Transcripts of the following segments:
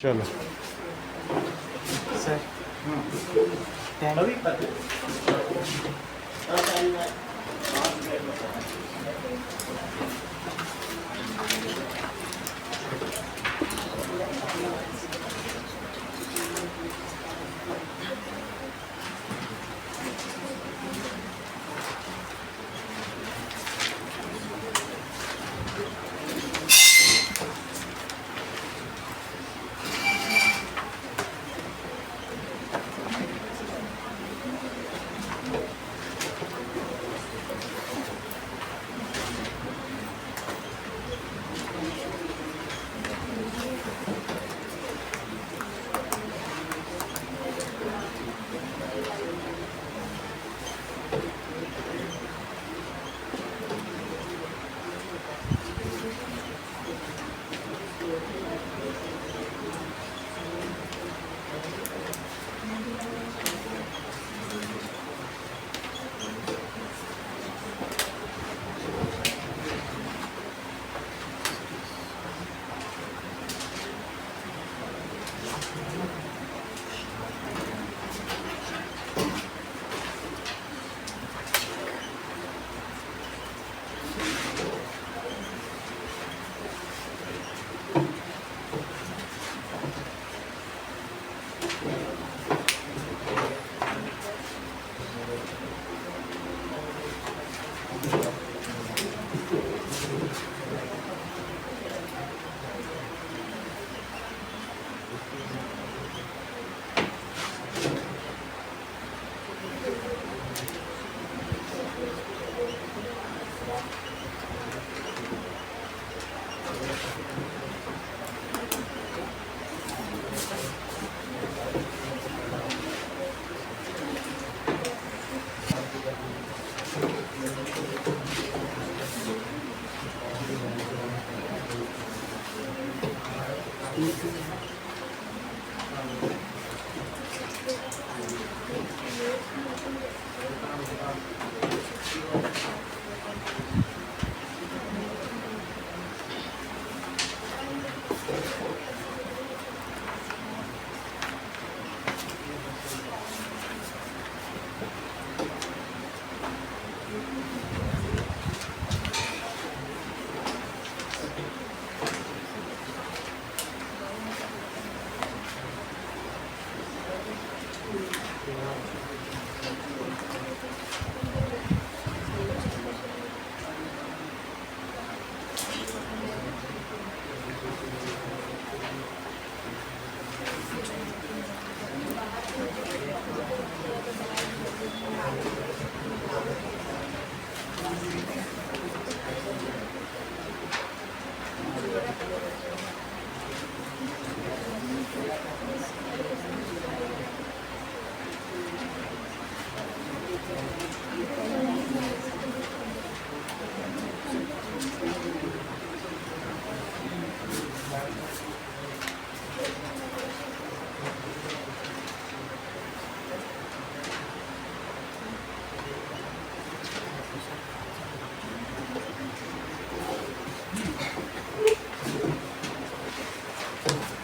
चलो सर अभी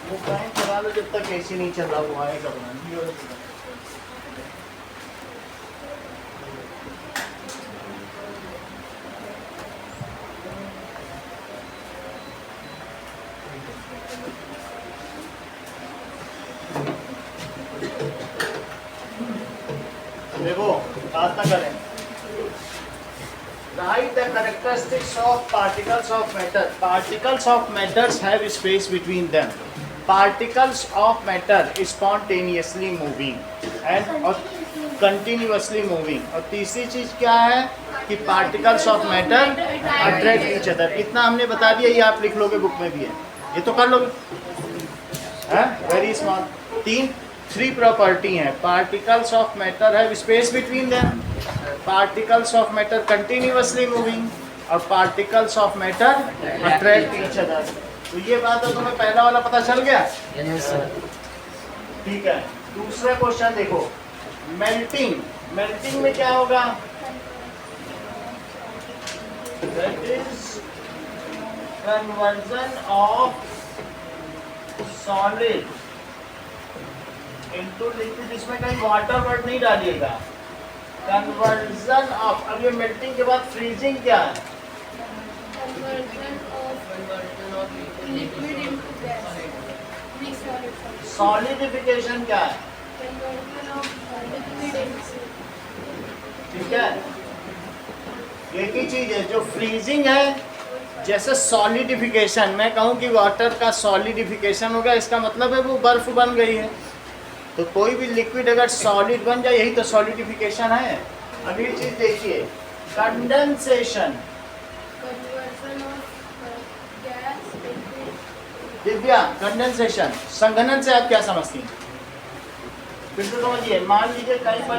वो फैन चला लो जब तक एसी नहीं चल रहा, वो आएगा बनाने। देखो बात ना करें। Write the characteristics of particles of matter. Particles of matter have space between them. Particles of matter spontaneously moving and continuously moving. और तीसरी चीज क्या है कि particles of matter attract each other. इतना हमने बता दिया, ये आप लिख लोगे, बुक में भी है, ये तो कर लोगे, है वेरी स्मॉल। थ्री प्रॉपर्टी हैं। Particles of matter have space between them, particles of matter continuously moving, और particles of matter attract each other. तो ये बात है, तुम्हें पहला वाला पता चल गया? Yes sir. ठीक है, दूसरा क्वेश्चन देखो। मेल्टिंग, मेल्टिंग में क्या होगा? That is conversion of solid into liquid, इसमें कहीं वाटर वर्ड नहीं डालिएगा। कन्वर्जन ऑफ, अब ये मेल्टिंग के बाद फ्रीजिंग क्या है? सॉलिडिफिकेशन क्या है? ठीक है, एक ही चीज है। जो फ्रीजिंग है, जैसे सॉलिडिफिकेशन, मैं कहूँ कि वाटर का सॉलिडिफिकेशन हो गया, इसका मतलब है वो बर्फ बन गई है। तो कोई भी लिक्विड अगर सॉलिड बन जाए, यही तो सॉलिडिफिकेशन है। अगली चीज देखिए, कंडेंसेशन। दिव्या, कंडेंसेशन, संघनन से आप क्या समझती हैं? फिर से समझिए, मान लीजिए कहीं पर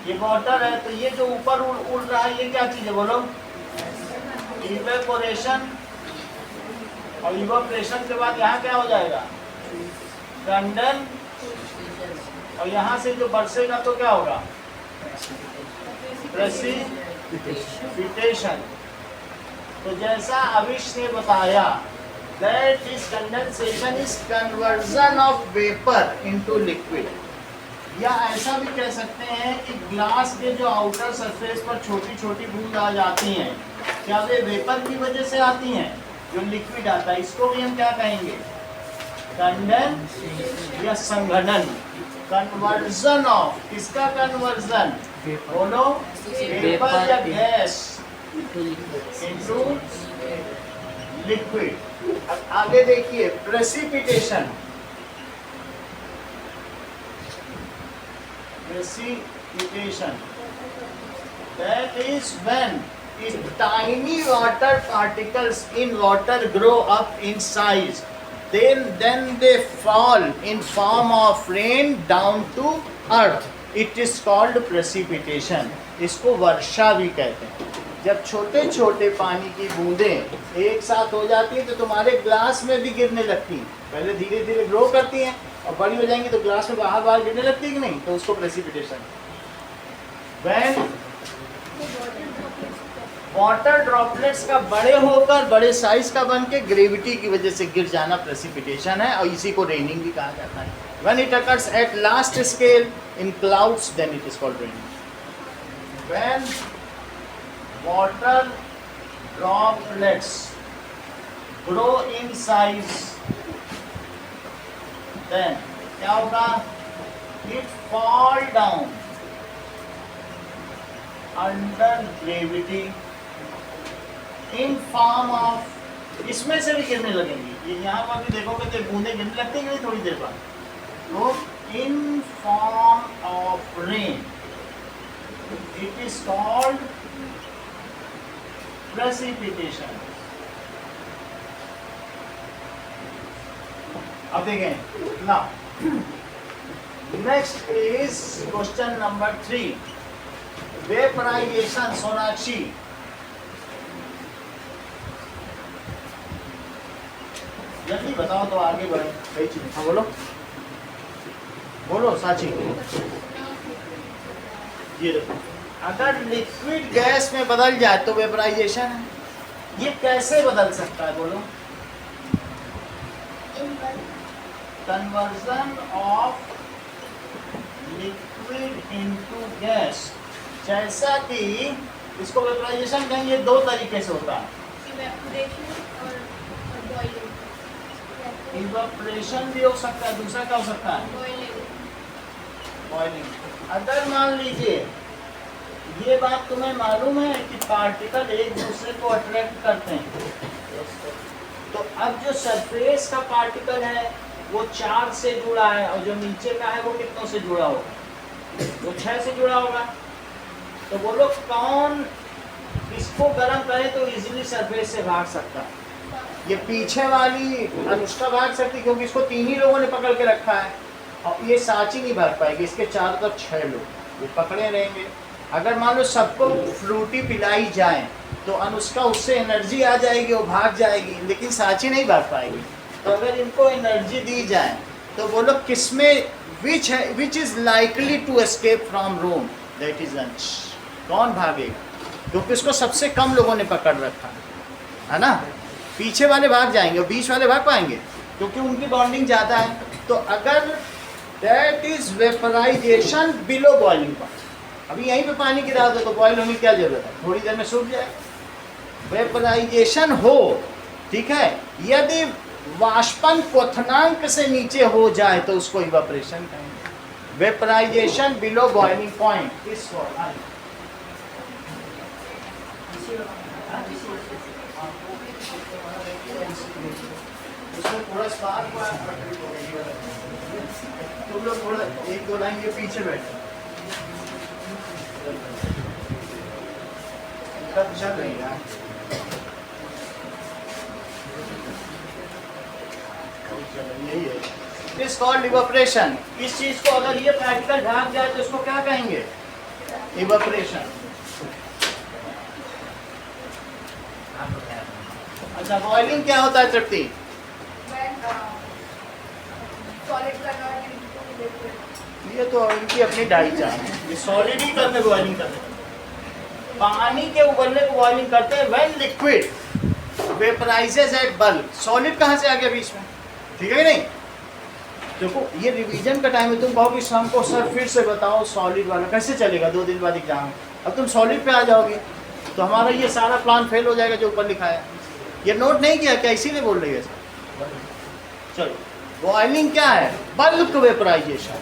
ये वाटर है, तो ये जो ऊपर उड़ रहा है, ये क्या चीज है बोलो? इवेपोरेशन। और इवेपोरेशन के बाद यहाँ क्या हो जाएगा? कंडन। और यहाँ से जो बरसेगा तो क्या होगा? प्रेसिपिटेशन। तो जैसा अविश ने बताया, that is condensation is conversion of vapor into liquid। या ऐसा भी कह सकते हैं कि ग्लास के जो आउटर सरफेस पर छोटी छोटी बूंद आ जाती हैं, क्या वे वेपर की वजह से आती हैं? जो लिक्विड आता है, इसको भी हम क्या कहेंगे? कंडेंस या संघनन। कन्वर्जन ऑफ, किसका कन्वर्जन? बोलो, वेपर या गैस इनटू लिक्विड। अब आगे देखिए, precipitation. Precipitation, that is when tiny water particles in water grow up in size, then they fall in form of rain down to earth. It is called precipitation। इसको वर्षा भी कहते हैं। जब छोटे छोटे पानी की बूंदें एक साथ हो जाती हैं तो तुम्हारे ग्लास में भी गिरने लगती हैं। पहले धीरे धीरे ग्रो करती हैं और बड़ी हो जाएंगी तो ग्लास में बाहर बाहर गिरने लगती है कि नहीं? तो उसको प्रेसिपिटेशन। व्हेन वाटर ड्रॉपलेट्स का बड़े होकर बड़े साइज का बन के ग्रेविटी की वजह से गिर जाना प्रेसिपिटेशन है, और इसी को रेनिंग भी कहा जाता है। When it occurs at last scale in clouds, then it is called raining. When water droplets grow in size, then क्या होगा? It fall down under gravity in form of, इसमें से भी गिरने लगेंगी। ये यहाँ पर भी देखोगे तो बूंदे गिरने लगती हैं थोड़ी देर बाद। तो in form of rain, it is called precipitation. अब देखें ना, next is question number 3, vaporisation. Sonakshi, जल्दी बताओ तो आगे बढ़े। कई चीज, हाँ बोलो बोलो साची। ये देखो, अगर लिक्विड गैस में बदल जाए तो वेपराइजेशन है। ये कैसे बदल सकता है बोलो? Conversion of liquid into gas. जैसा कि इसको वेपराइजेशन कहेंगे, दो तरीके से होता है। इवेपोरेशन भी हो सकता है, दूसरा क्या हो सकता है? बॉइलिंग। अगर मान लीजिए ये बात तुम्हें मालूम है कि पार्टिकल एक दूसरे को अट्रैक्ट करते हैं, तो अब जो सरफेस का पार्टिकल है वो 4 से जुड़ा है, और जो नीचे का है वो कितनों से जुड़ा होगा? वो 6 से जुड़ा होगा। तो बोलो कौन इसको गर्म करे तो इजीली सरफेस से भाग सकता है? ये पीछे वाली अनुष्का भाग सकती, क्योंकि इसको 3 ही लोगों ने पकड़ के रखा है, और ये साची नहीं भाग पाएगी। इसके चारों तरफ 6 लोग ये पकड़े रहेंगे। अगर मान लो सबको फ्रूटी पिलाई जाए तो अनुष्का उससे एनर्जी आ जाएगी, वो भाग जाएगी, लेकिन साची नहीं भाग पाएगी। तो अगर इनको एनर्जी दी जाए तो बोलो किसमें which is likely to escape from room, that is अंश। कौन भागेगा? क्योंकि उसको सबसे कम लोगों ने पकड़ रखा है ना। पीछे वाले भाग जाएंगे और बीच वाले भाग पाएंगे? क्योंकि उनकी बॉन्डिंग ज़्यादा है। तो अगर that is vaporisation below boiling point, अभी यहीं पे पानी गिरा दो तो बॉयल होने की क्या जरूरत है, थोड़ी देर में सूख जाए। वेपराइजेशन हो, ठीक है, यदि वाष्पन क्वथनांक से नीचे हो जाए तो उसको इवापोरेशन कहेंगे। वेपराइजेशन बिलो बॉइलिंग पॉइंट इस उसमें थोड़ा स्पार्क हुआ, तुम लोग थोड़ा एक दो लाइन के पीछे बैठो, चल रही है। यही है, इस कॉल्ड इवापोरेशन। इस चीज को अगर ये पार्टिकल ढाक जाए तो इसको क्या कहेंगे, इवापोरेशन। अच्छा, बॉइलिंग क्या होता है तृप्ति? ये तो इनकी अपनी ढांचा है, ये सॉलिड ही करने बॉइलिंग करते हैं, पानी के उबलने को बॉइलिंग करते हैं। When liquid vaporises at bulk, solid कहाँ से आ गया बीच में, ठीक है कि नहीं? देखो ये रिवीजन का टाइम है, तुम कहोगे शाम को सर फिर से बताओ सॉलिड वाला, कैसे चलेगा, 2 दिन बाद एग्जाम है। अब तुम सॉलिड पे आ जाओगे तो हमारा ये सारा प्लान फेल हो जाएगा जो ऊपर लिखा है। ये नोट नहीं किया क्या, इसीलिए बोल रही है सर। चलो, बॉइलिंग क्या है, बल्क वेपराइजेशन।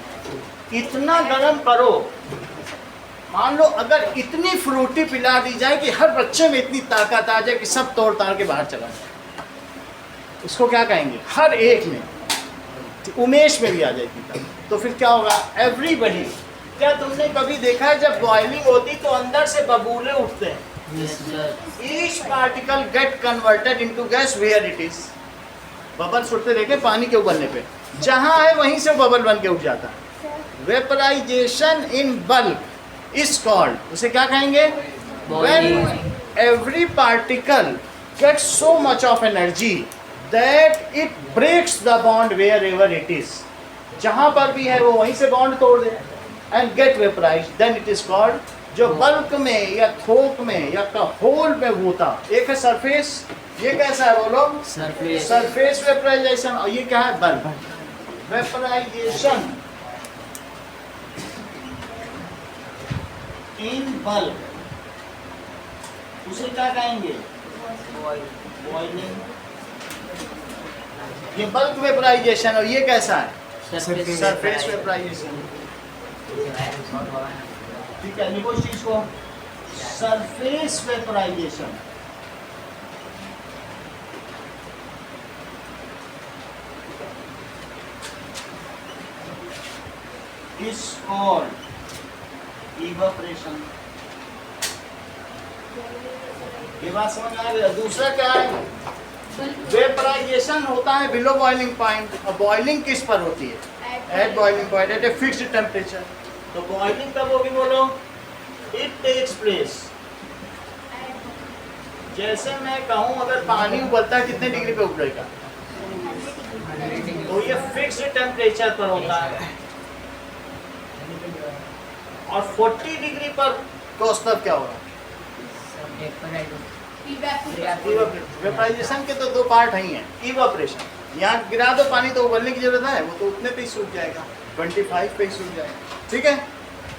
इतना गर्म करो, मान लो अगर इतनी फ्रूटी पिला दी जाए कि हर बच्चे में इतनी ताकत आ जाए कि सब तोड़ ताड़ के बाहर चला जाए, उसको क्या कहेंगे, हर एक में, उमेश में भी आ जाएगी, तो फिर क्या होगा, एवरीबडी। क्या तुमने कभी देखा है जब बॉइलिंग होती तो अंदर से बबूले उठते हैं? Each particle get converted into gas where it is. Bubbles उठते देखे पानी के उबलने पे, जहां है वहीं से बबल बन के उठ जाता है। Vaporisation in bulk is called, उसे क्या कहेंगे, when every particle gets so much of energy that it breaks the bond wherever it is. जहां पर भी है वो वहीं से बॉन्ड तोड़ दे and get vaporise, then it is called. जो बल्क में या थोक में या होल में होता, एक है सरफेस, ये कैसा है बोलो, सरफेस, सरफेस वेपराइजेशन, और ये क्या है, बल्क वेपराइजेशन इन बल्क, उसे क्या कहेंगे, बॉइलिंग। ये बल्क वेपराइजेशन, और ये कैसा है, सरफेस वेपराइजेशन। ठीक है, लिखो इस चीज को, surface vaporisation. Is called evaporation. ये बात समझ आ गई। दूसरा क्या है, वेपराइजेशन होता है बिलो बॉइलिंग पॉइंट, और बॉइलिंग किस पर होती है, at boiling point, at a fixed temperature. तो बॉइलिंग कब होगी बोलो, इट टेक्स प्लेस, जैसे मैं कहूं अगर पानी उबलता है कितने डिग्री पे उबलेगा, तो ये फिक्स्ड टेम्परेचर पर होता है, और 40 डिग्री पर औसतन क्या होगा, वेपराइजेशन के तो 2 पार्ट ही हैं। इवापोरेशन, यहाँ गिरा दो पानी तो उबलने की जरूरत है, वो तो उतने पे ही सूख जाएगा, 25 पे ही सूख जाएगा, ठीक है।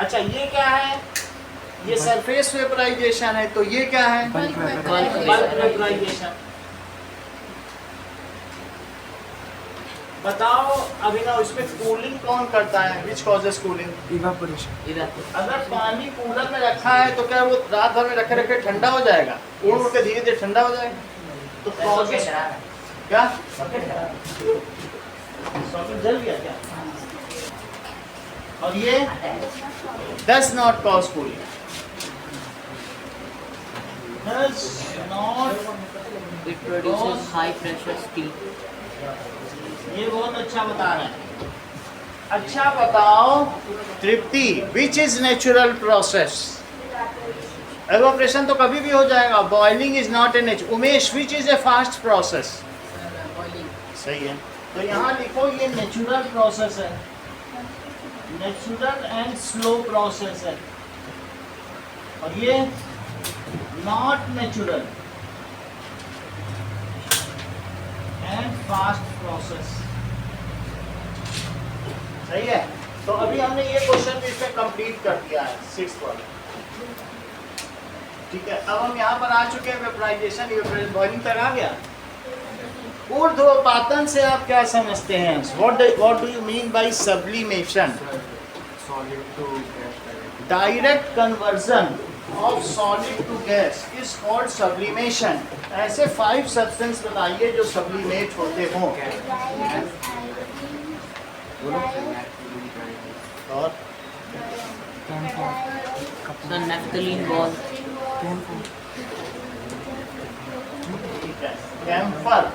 अच्छा, ये क्या है, ये सरफेस वेपराइजेशन है, तो ये क्या है, बल्क वेपराइजेशन। बताओ अभिनव, इसमें कूलिंग कौन करता है, विच कॉजेस कूलिंग, इवापोरेशन। अगर पानी कूलर में रखा है तो क्या वो रात भर में रखे रखे ठंडा हो जाएगा, उड़ उड़ के धीरे धीरे ठंडा हो जाएगा, तो कॉजेस क्या, सॉकेट जल गया क्या, और ये does not cause cooling, does not, it produces high pressure steam। ये बहुत अच्छा बता रहे हैं। अच्छा बताओ Tripti, which is natural process, evaporation तो कभी भी हो जाएगा, boiling is not a natural. Umesh, which is a fast process, सही है, तो यहाँ लिखो ये नेचुरल प्रोसेस है, नेचुरल एंड स्लो प्रोसेस है, और ये not natural and fast process. सही है। तो अभी हमने ये क्वेश्चन भी इसमें कंप्लीट कर दिया है 6th वाला। ठीक है, अब हम यहाँ पर आ चुके हैं वेपराइजेशन, बॉइलिंग तक आ गया। ऊर्ध्वपातन से आप क्या समझते हैं? What do you mean by sublimation? Direct conversion of solid to gas is called sublimation. ऐसे 5 सब्सटेंस बताइए जो सब्लिमेट होते हों। और The naphthalene ball. कैम्फर।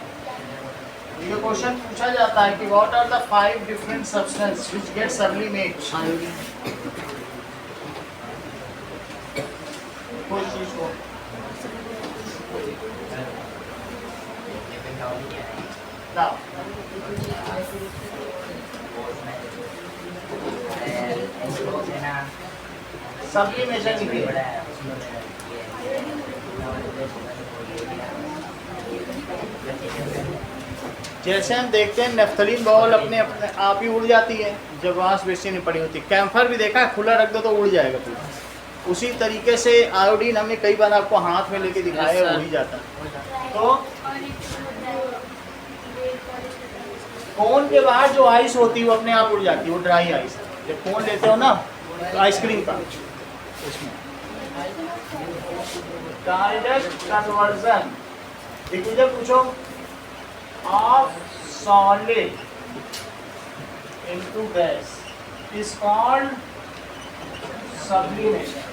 ये क्वेश्चन पूछा जाता है कि what are the 5 different substance which get sublimate. Iodine. कोई चीज को now सब्लिमेशन की जैसे हम देखते हैं नेफ्थलीन बॉल अपने अपने आप ही उड़ जाती है जब वहां बेसी नहीं पड़ी होती। कैम्फर भी देखा है, खुला रख दो तो उड़ जाएगा पूरा। उसी तरीके से आयोडीन हमने कई बार आपको हाथ में लेके दिखाया है, उड़ ही जाता है। तो कोन के बाहर जो आइस होती है वो अपने आप उड़ जाती है, वो ड्राई आइस। जब कोन लेते हो ना तो आइसक्रीम का, उसमें डायरेक्ट कन्वर्जन इक्वेशन पूछो of solid into gas is called sublimation।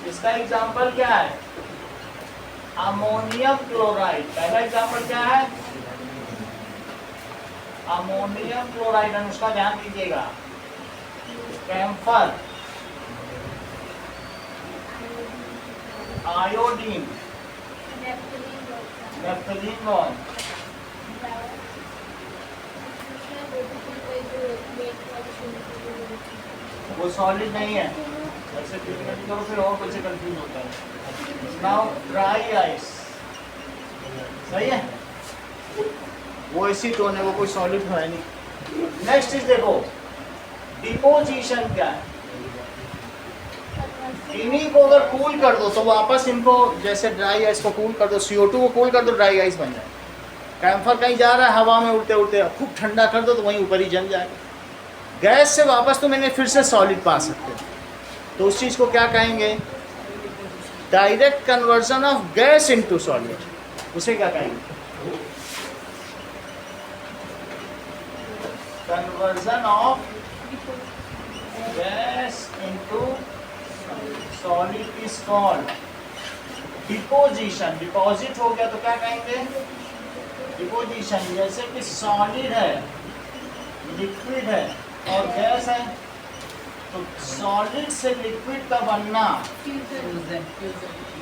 इसका एग्जाम्पल क्या है? Ammonium chloride. पहला एग्जाम्पल क्या है? अमोनियम क्लोराइड, उसका ध्यान दीजिएगा। कैम्फर, आयोडीन, नेफ्थलीन बॉल, वो सॉलिड नहीं है। ऐसे ट्रीटमेंट करो फिर और बच्चे कंफ्यूज होता है। नाउ ड्राई आइस, सही है, वो इसी टोन है, वो कोई सॉलिड है नहीं। नेक्स्ट चीज देखो, डिपोजिशन क्या है? इन्हीं को अगर कूल कर दो तो वापस इनको, जैसे ड्राई आइस को कूल कर दो, CO2 को कूल कर दो, ड्राई आइस बन जाए। कैम्फर कहीं जा रहा है हवा में उड़ते उड़ते, खूब ठंडा कर दो तो वहीं ऊपर ही जम जाएगा। गैस से वापस तो मैंने फिर से सॉलिड पा सकते हो, तो उस चीज़ को क्या कहेंगे? Direct conversion of gas into solid. उसे क्या कहेंगे? Conversion of gas into solid is called deposition. Deposit हो गया तो क्या कहेंगे? डिपोजिशन। जैसे कि सॉलिड है, लिक्विड है और गैस है, तो सॉलिड से लिक्विड का बनना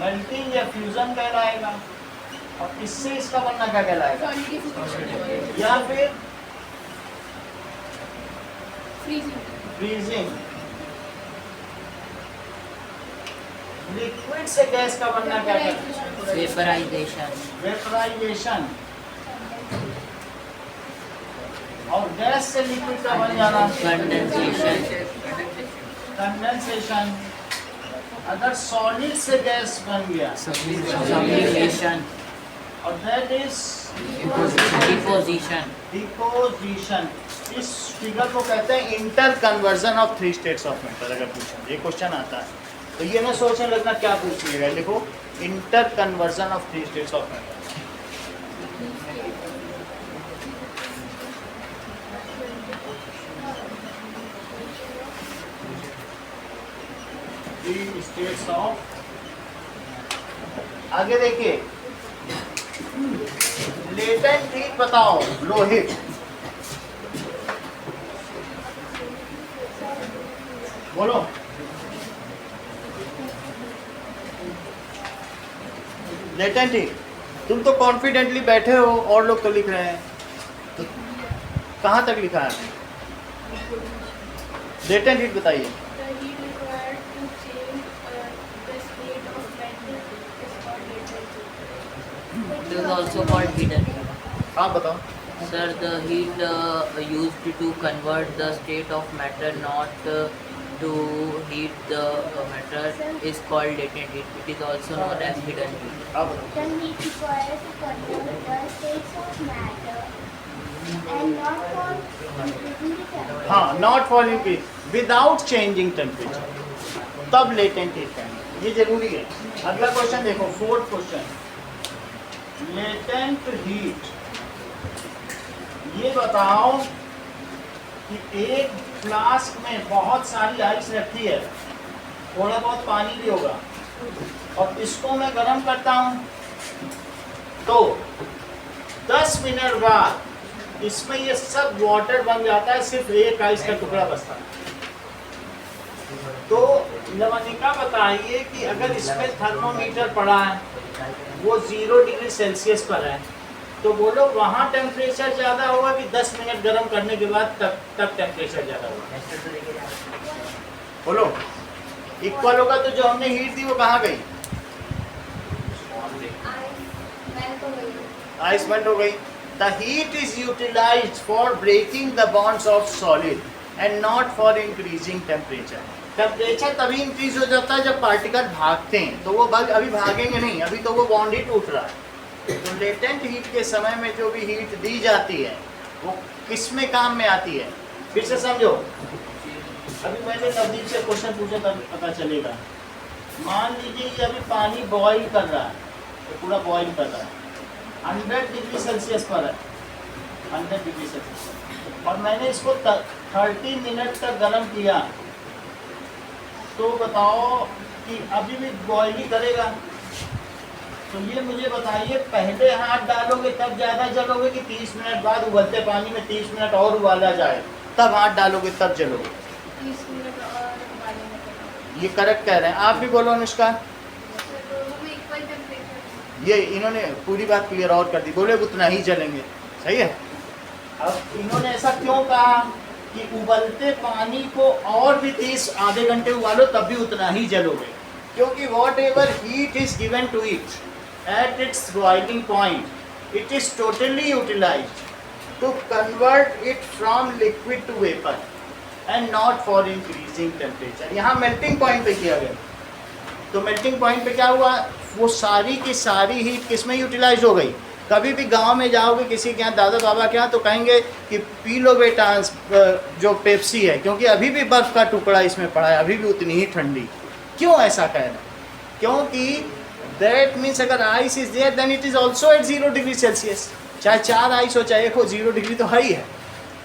मेल्टिंग या फ्यूजन कहलाएगा, और इससे इसका बनना क्या कहलाएगा? या फिर फ्रीजिंग। लिक्विड से गैस का बनना क्या कहलाएगा? Vaporization. वेपराइजेशन। और गैस से लिक्विड का बन जाना Condensation. कंडेंसेशन। अगर सॉलिड से गैस बन गया Sublimation. और दैट इज Deposition. डिपोजिशन। इस फिगर को कहते हैं inter conversion of 3 states of matter. अगर पूछा ये क्वेश्चन आता है तो ये ना सोचने लगना क्या पूछिएगा, लिखो inter conversion of 3 states of matter. States of, आगे देखिए, लेटेंट हीट बताओ, लोहित। बोलो। लेटेंट हीट, तुम तो कॉन्फिडेंटली बैठे हो, और लोग तो लिख रहे हैं, तो कहाँ तक लिखा है? लेटेंट हीट बताइए। is also called hidden. आप बताओ. Sir, the heat used to convert the state of matter, not to heat the matter, is called latent heat. It is also known as hidden heat. आप बताओ. The heat required to convert the states of matter and not for increasing the temperature. हाँ, not for increase, without changing temperature. तब latent heat कहेंगे. ये जरूरी है. अगला question देखो, फोर्थ क्वेश्चन. Latent heat. ये बताओ कि एक फ्लास्क में बहुत सारी आइस रखी है, थोड़ा बहुत पानी भी होगा, और इसको मैं गर्म करता हूं, तो 10 मिनट बाद इसमें ये सब वाटर बन जाता है, सिर्फ एक आइस का टुकड़ा बचता है. तो लवनिका बताइए कि अगर इसमें थर्मोमीटर पड़ा है, वो 0 डिग्री सेल्सियस पर है, तो बोलो वहाँ टेम्परेचर ज़्यादा होगा कि 10 मिनट गर्म करने के बाद तब टेम्परेचर ज़्यादा होगा? बोलो. इक्वल होगा तो जो हमने हीट दी वो कहाँ गई? आइस मेल्ट हो गई. The heat is utilized for breaking the bonds of solid and not for increasing temperature. Temperature तभी इंक्रीज हो जाता है जब पार्टिकल भागते हैं, तो वो अभी भागेंगे नहीं, अभी तो वो बॉन्ड ही टूट रहा है. तो लेटेंट हीट के समय में जो भी हीट दी जाती है वो किस में काम में आती है? फिर से समझो. अभी मैंने नवदीप से क्वेश्चन पूछा तब पता चलेगा. मान लीजिए कि अभी पानी बॉईल कर रहा है, तो पूरा बॉईल कर रहा है, 100 डिग्री सेल्सियस पर है, 100 डिग्री सेल्सियस, और मैंने इसको 30 मिनट तक गर्म किया, तो बताओ कि अभी भी बॉईल ही करेगा. तो ये मुझे बताइए, पहले हाथ डालोगे तब ज़्यादा जलोगे कि 30 मिनट बाद उबलते पानी में 30 मिनट और उबाला जाए तब हाथ डालोगे तब जलोगे? 30 मिनट और उबालने. ये करेक्ट कह रहे हैं. आप भी बोलो अनुष्का. दोनों में इक्वल टेम्परेचर. ये इन्होंने पूरी बात क्लियर और कर दी, बोले उतना ही जलेंगे. सही है. अब इन्होंने ऐसा क्यों कहा कि उबलते पानी को और भी 30 आधे घंटे उबालो तब भी उतना ही जलोगे? क्योंकि whatever heat is given to it at its boiling point, it is totally utilized to convert it from liquid to vapor and not for increasing temperature. यहाँ melting point पे किया गया. तो melting point पे क्या हुआ? वो सारी की सारी हीट किस में यूटिलाइज हो गई? कभी भी गांव में जाओगे किसी के यहाँ, दादा बाबा के यहाँ, तो कहेंगे कि पी लो बेटा जो पेप्सी है, क्योंकि अभी भी बर्फ़ का टुकड़ा इसमें पड़ा है, अभी भी उतनी ही ठंडी. क्यों ऐसा कह रहे हैं? क्योंकि दैट मीन्स अगर ice is there then it is also at 0 degree Celsius. चाहे 4 आइस हो चाहे 1 हो, 0 डिग्री तो है ही है.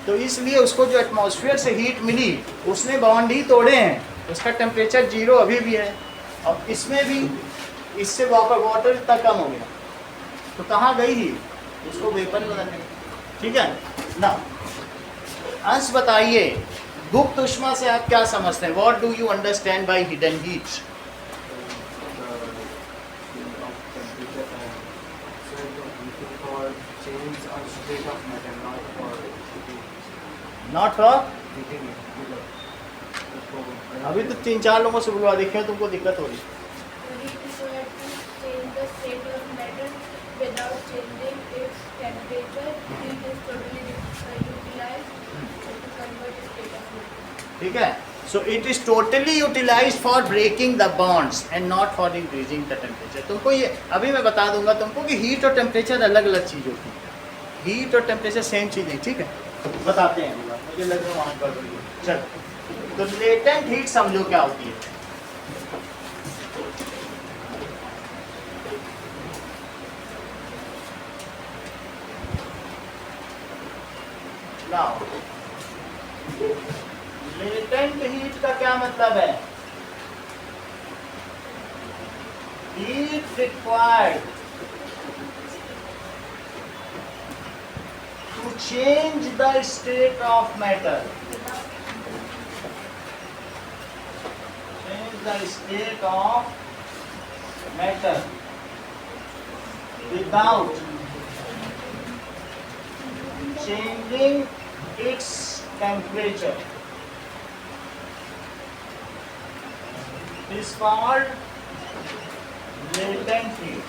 तो इसलिए उसको जो एटमॉस्फेयर से हीट मिली उसने बॉन्ड ही तोड़े हैं, उसका टेम्परेचर 0 अभी भी है. और इसमें भी इससे वाटर इतना कम हो गया, तो कहाँ गई ही? उसको वेपर में बदलने. ठीक है ना. अंश बताइए, गुप्त ऊष्मा से आप क्या समझते हैं? What do you understand by hidden heat? Not for. अभी तो 3-4 लोगों से बुलवा देखिए, तुमको दिक्कत हो रही. Heat required to change the state of matter without changing its temperature. Heat is totally utilized to convert the state of matter. ठीक है. So it is totally utilize for breaking the bonds and not for increasing the temperature. तुमको ये अभी मैं बता दूंगा तुमको कि हीट और टेम्परेचर अलग अलग चीज़ होती है. हीट और टेम्परेचर सेम चीज़ नहीं. ठीक है, बताते हैं. मुझे लग रहा है वहाँ पर चलो. तो लेटेंट हीट समझो क्या होती है. नाउ लेटेंट हीट का क्या मतलब है? Heat required to change the state of matter. Change the state of matter without changing its temperature is called latent heat.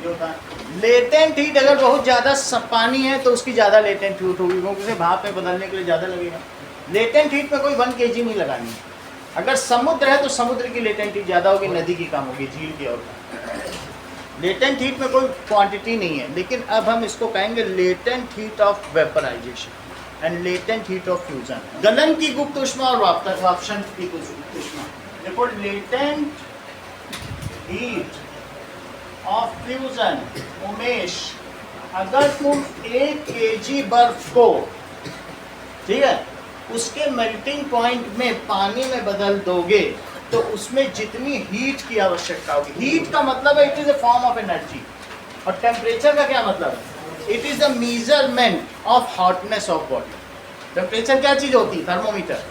ये होता है लेटेंट हीट। अगर बहुत ज़्यादा पानी है तो उसकी ज़्यादा लेटेंट हीट होगी, क्योंकि उसे भाप में बदलने के लिए ज़्यादा लगेगा। लेटेंट हीट में कोई 1 kg नहीं लगानी है। अगर समुद्र है तो समुद्र की लेटेंट हीट ज़्यादा होगी, नदी की कम होगी, झील की और लेटेंट हीट में कोई क्वांटिटी नहीं है। लेकिन अब हम इसको कहेंगे latent heat of vaporization and latent heat of fusion. गलन की गुप्त ऊष्मा और वापसन की गुप्त ऊष्मा। देखो latent heat of fusion, Umesh, अगर तुम 1 kg बर्फ को, ठीक है, उसके मेल्टिंग पॉइंट में पानी में बदल दोगे तो उसमें जितनी हीट की आवश्यकता होगी। हीट का मतलब है it is a form of energy, और टेम्परेचर का क्या मतलब है? It is the measurement of hotness of body. Temperature क्या चीज़ होती है? थर्मोमीटर,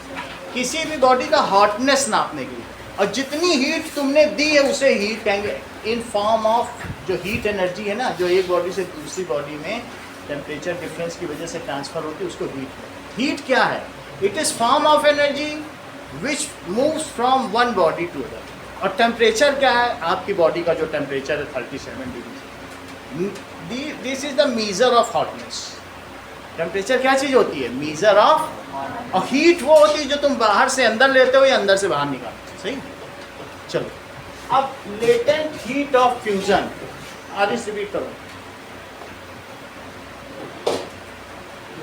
किसी भी बॉडी का हॉटनेस नापने के लिए। और जितनी हीट तुमने दी है उसे हीट कहेंगे, इन फॉर्म ऑफ जो हीट एनर्जी है ना, जो एक बॉडी से दूसरी बॉडी में टेम्परेचर डिफरेंस की वजह से ट्रांसफर होती है, उसको हीट। हीट क्या है? It is form of energy which moves from one body to other. और टेम्परेचर क्या है? आपकी बॉडी का जो टेम्परेचर है 37 degree. This is the measure of hotness. Temperature क्या चीज़ होती है? Measure of. और हीट वो होती है जो तुम बाहर से अंदर लेते हो या अंदर से बाहर निकालते हो। सही। चलो अब लेटेंट हीट ऑफ फ्यूजन, आगे से रिपीट करो,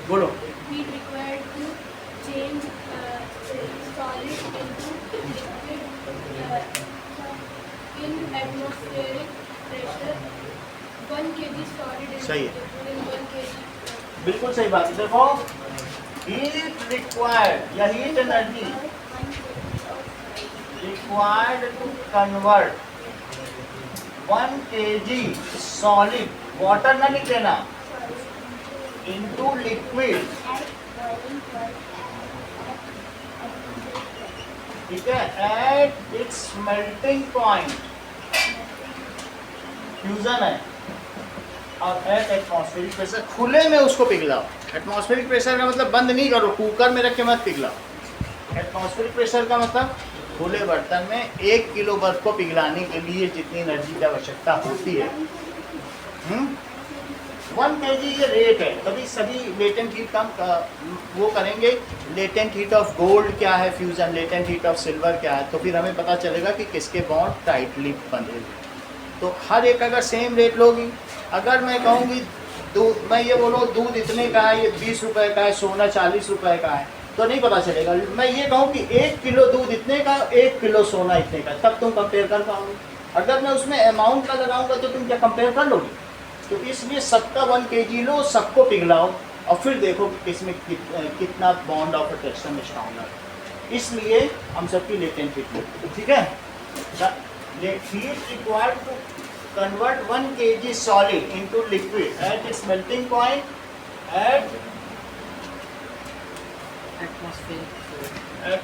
बोलो। Heat required to change solid into liquid in atmospheric pressure. 1 kg solid is सही है। in 1 kg. बिल्कुल सही बात है। देखो हीट रिक्वायर्ड या heat energy required to convert 1 kg solid water ना लिख देना into liquid, ठीक है, at its melting point, fusion है, और एट एटमॉस्फेरिक प्रेशर, खुले में उसको पिघलाओ। एटमॉस्फेरिक प्रेशर का मतलब बंद नहीं करो, कुकर में रख के मत पिघलाओ। एटमॉस्फेरिक प्रेशर का मतलब खुले बर्तन में 1 किलो बर्फ को पिघलाने के लिए जितनी एनर्जी की आवश्यकता होती है, 1 kg ये रेट है। तभी सभी लेटेंट हीट कम वो करेंगे। लेटेंट हीट ऑफ गोल्ड क्या है fusion, latent heat of silver क्या है, तो फिर हमें पता चलेगा कि किसके बॉन्ड टाइटली बंधे हुए। तो हर एक अगर सेम रेट लोगी, अगर मैं कहूँगी दूध, मैं ये बोलो दूध इतने का है, ये 20 रुपये का है, सोना 40 रुपये का है, तो नहीं पता चलेगा। मैं ये कहूँ कि 1 किलो दूध इतने का, 1 किलो सोना इतने का, तब तुम कंपेयर कर पाओगे। अगर मैं उसमें अमाउंट का लगाऊंगा तो तुम क्या कंपेयर कर लोगे? तो इसलिए सबका 1 kg लो, सबको पिघलाओ और फिर देखो कि किसमें कितना बॉन्ड ऑफ अट्रैक्शन स्ट्रॉन्ग है। इसलिए हम सबकी लेटेंट हीट लेते हैं, ठीक है। Heat required to convert 1 kg solid into liquid at its melting point at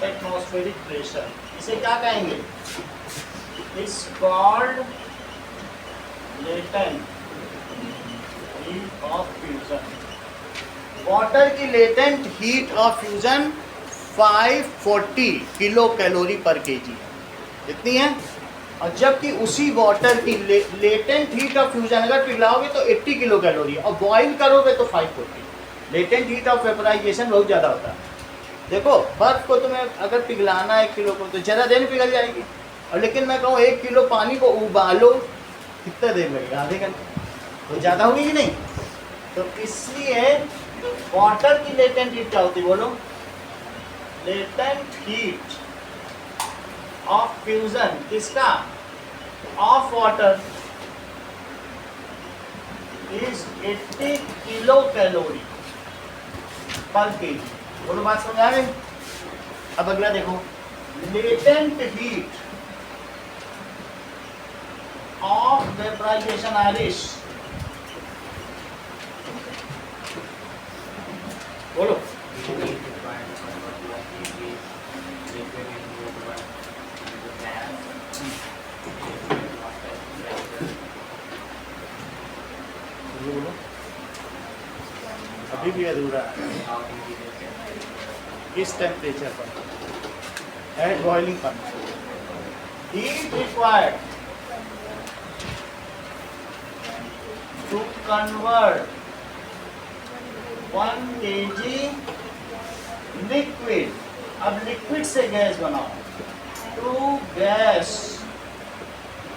atmospheric pressure. इसे क्या कहेंगे? Is called latent heat of fusion. Water की latent heat of fusion 540 kilo calorie per kg इतनी है। और जबकि उसी वाटर की लेटेंट हीट ऑफ फ्यूजन अगर पिघलाओगे तो 80 किलो कैलोरी, और बॉइल करोगे तो 540। लेटेंट हीट ऑफ वेपराइजेशन बहुत ज़्यादा होता है। देखो बर्फ को तुम्हें अगर पिघलाना है 1 किलो को तो ज़्यादा देर में पिघल जाएगी, और लेकिन मैं कहूँ 1 किलो पानी को उबालो, कितना देर लगेगा? आधे घंटे, तो ज़्यादा होगी कि नहीं? तो इसलिए वाटर की लेटेंट हीट क्या होती है बोलो? लेटेंट हीट ऑफ फ्यूजन किसका? Of water is 80 kilo calorie per kg. बोलो बात समझ आ गई? अब अगला देखो, लेटेंट हीट ऑफ वेपराइजेशन आयरिश, बोलो। बोलो अभी भी अधूरा है। इस टेम्परेचर पर at boiling point heat required to convert 1 kg liquid, अब लिक्विड से गैस बनाओ, टू गैस,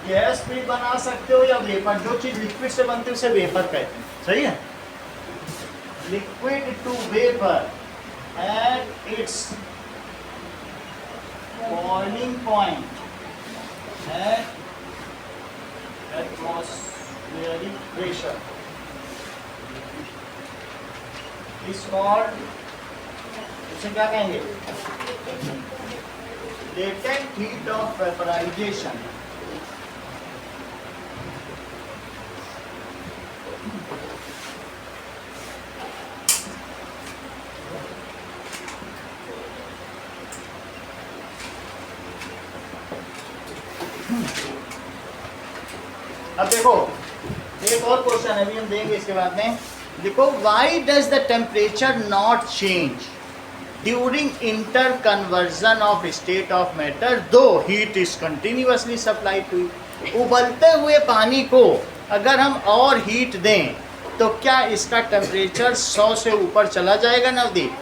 गैस भी बना सकते हो या वेपर, जो चीज लिक्विड से बनती है उसे वेपर कहते हैं, सही है। Liquid to vapour at its boiling point at atmospheric pressure is called, इसे क्या कहेंगे, लेटेंट हीट ऑफ वेपराइजेशन। अब देखो एक और क्वेश्चन अभी हम देंगे इसके बाद में। देखो, why does the temperature not change during inter conversion of state of matter though heat is continuously supplied to. उबलते हुए पानी को अगर हम और हीट दें तो क्या इसका टेम्परेचर 100 से ऊपर चला जाएगा नवदीप?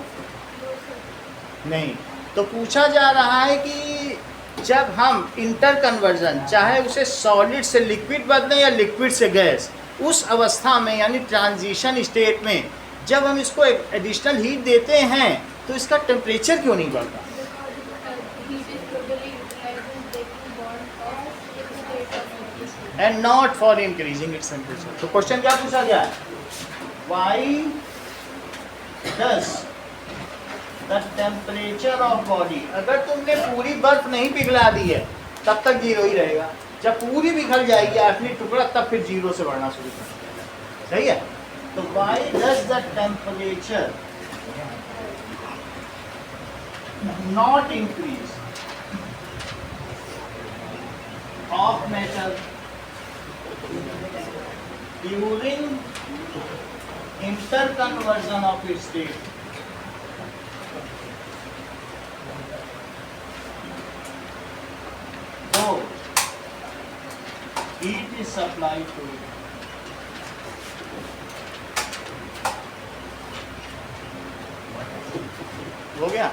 नहीं। तो पूछा जा रहा है कि जब हम इंटर कन्वर्जन, चाहे उसे सॉलिड से लिक्विड बदलें या लिक्विड से गैस, उस अवस्था में यानी ट्रांजिशन स्टेट में जब हम इसको एडिशनल हीट देते हैं तो इसका टेम्परेचर क्यों नहीं बढ़ता? And not for increasing its temperature. तो क्वेश्चन क्या पूछा गया है? Why does the temperature of body, अगर तुमने पूरी बर्फ नहीं पिघला दी है तब तक जीरो ही रहेगा, जब पूरी पिघल जाएगी आखिरी टुकड़ा तब फिर जीरो से बढ़ना शुरू कर देगा, सही है। तो why does the temperature not increase of metal during inter conversion of its state? So, heat is supplied to it. हो गया?